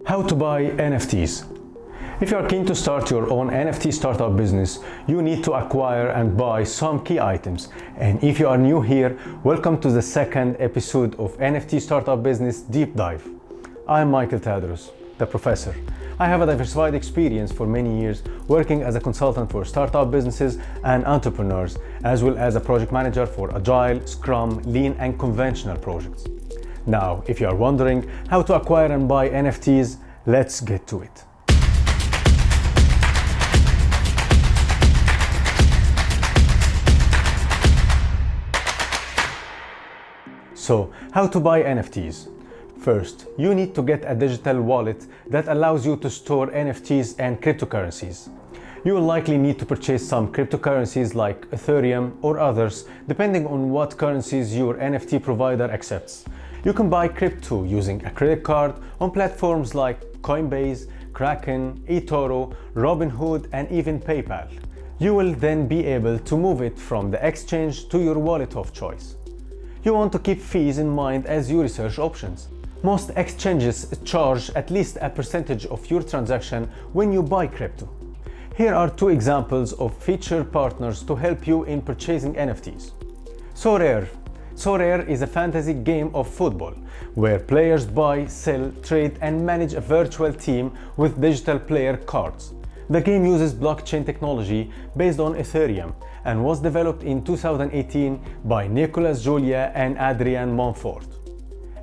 How to buy NFTs. If you are keen to start your own NFT startup business, you need to acquire and buy some key items. And if you are new here, welcome to the second episode of NFT Startup Business Deep Dive. I'm Michael Tadros, the professor. I have a diversified experience for many years working as a consultant for startup businesses and entrepreneurs, as well as a project manager for agile, scrum, lean, and conventional projects. Now, if you are wondering how to acquire and buy NFTs, let's get to it. So, how to buy NFTs? First, you need to get a digital wallet that allows you to store NFTs and cryptocurrencies. You will likely need to purchase some cryptocurrencies like Ethereum or others, depending on what currencies your NFT provider accepts. You can buy crypto using a credit card on platforms like Coinbase, Kraken, eToro, Robinhood, and even PayPal. You will then be able to move it from the exchange to your wallet of choice. You want to keep fees in mind as you research options. Most exchanges charge at least a percentage of your transaction when you buy crypto. Here are two examples of featured partners to help you in purchasing NFTs. Sorare is a fantasy game of football where players buy, sell, trade, and manage a virtual team with digital player cards. The game uses blockchain technology based on Ethereum and was developed in 2018 by Nicolas Julia and Adrian Montfort.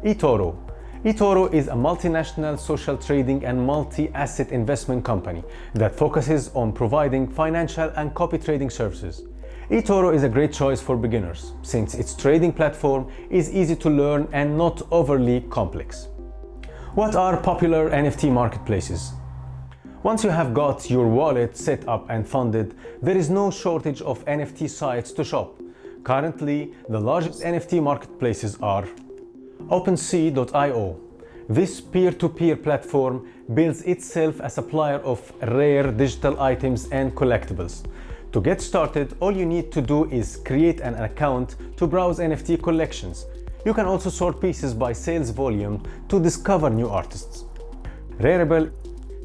eToro is a multinational social trading and multi-asset investment company that focuses on providing financial and copy trading services. eToro is a great choice for beginners since its trading platform is easy to learn and not overly complex. What are popular NFT marketplaces? Once you have got your wallet set up and funded, there is no shortage of NFT sites to shop. Currently, the largest NFT marketplaces are OpenSea.io. This peer-to-peer platform bills itself a supplier of rare digital items and collectibles. To get started, all you need to do is create an account to browse NFT collections. You can also sort pieces by sales volume to discover new artists. Rarible.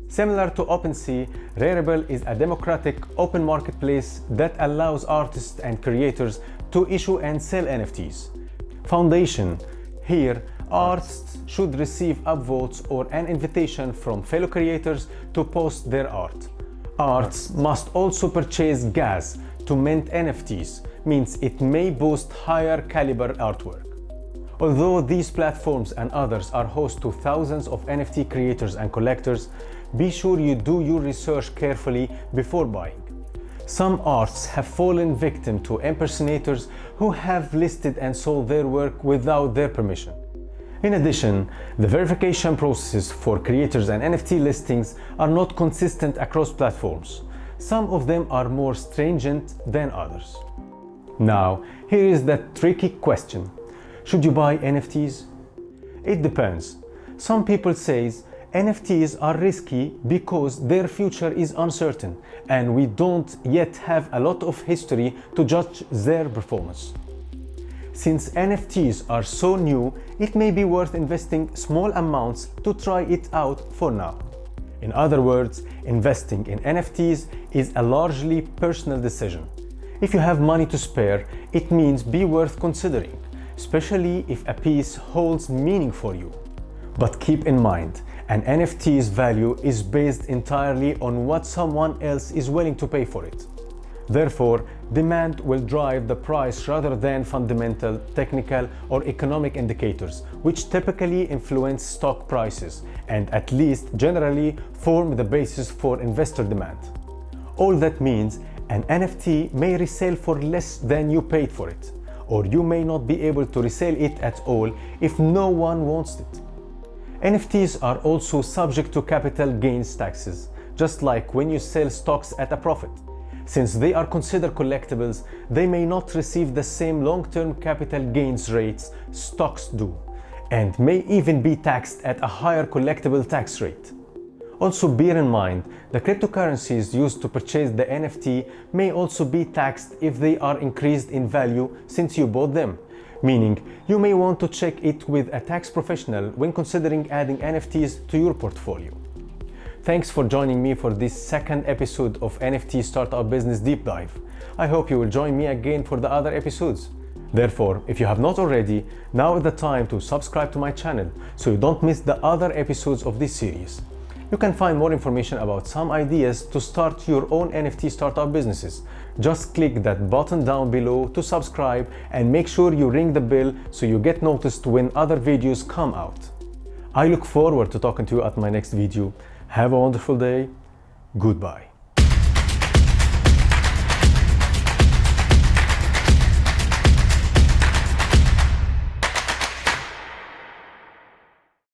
Similar to OpenSea, Rarible is a democratic open marketplace that allows artists and creators to issue and sell NFTs. Foundation. Here, artists should receive upvotes or an invitation from fellow creators to post their art. Artists must also purchase gas to mint NFTs, means it may boast higher caliber artwork. Although these platforms and others are host to thousands of NFT creators and collectors, be sure you do your research carefully before buying. Some artists have fallen victim to impersonators who have listed and sold their work without their permission. In addition, the verification processes for creators and NFT listings are not consistent across platforms. Some of them are more stringent than others. Now, here is the tricky question. Should you buy NFTs? It depends. Some people say NFTs are risky because their future is uncertain and we don't yet have a lot of history to judge their performance. Since NFTs are so new, it may be worth investing small amounts to try it out for now. In other words, investing in NFTs is a largely personal decision. If you have money to spare, it means be worth considering, especially if a piece holds meaning for you. But keep in mind, an NFT's value is based entirely on what someone else is willing to pay for it. Therefore, demand will drive the price rather than fundamental, technical, or economic indicators, which typically influence stock prices and at least generally form the basis for investor demand. All that means an NFT may resell for less than you paid for it, or you may not be able to resell it at all if no one wants it. NFTs are also subject to capital gains taxes, just like when you sell stocks at a profit. Since they are considered collectibles, they may not receive the same long-term capital gains rates stocks do, and may even be taxed at a higher collectible tax rate. Also bear in mind, the cryptocurrencies used to purchase the NFT may also be taxed if they are increased in value since you bought them, meaning you may want to check it with a tax professional when considering adding NFTs to your portfolio. Thanks for joining me for this second episode of NFT Startup Business Deep Dive. I hope you will join me again for the other episodes. Therefore, if you have not already, now is the time to subscribe to my channel so you don't miss the other episodes of this series. You can find more information about some ideas to start your own NFT startup businesses. Just click that button down below to subscribe and make sure you ring the bell so you get noticed when other videos come out. I look forward to talking to you at my next video. Have a wonderful day. Goodbye.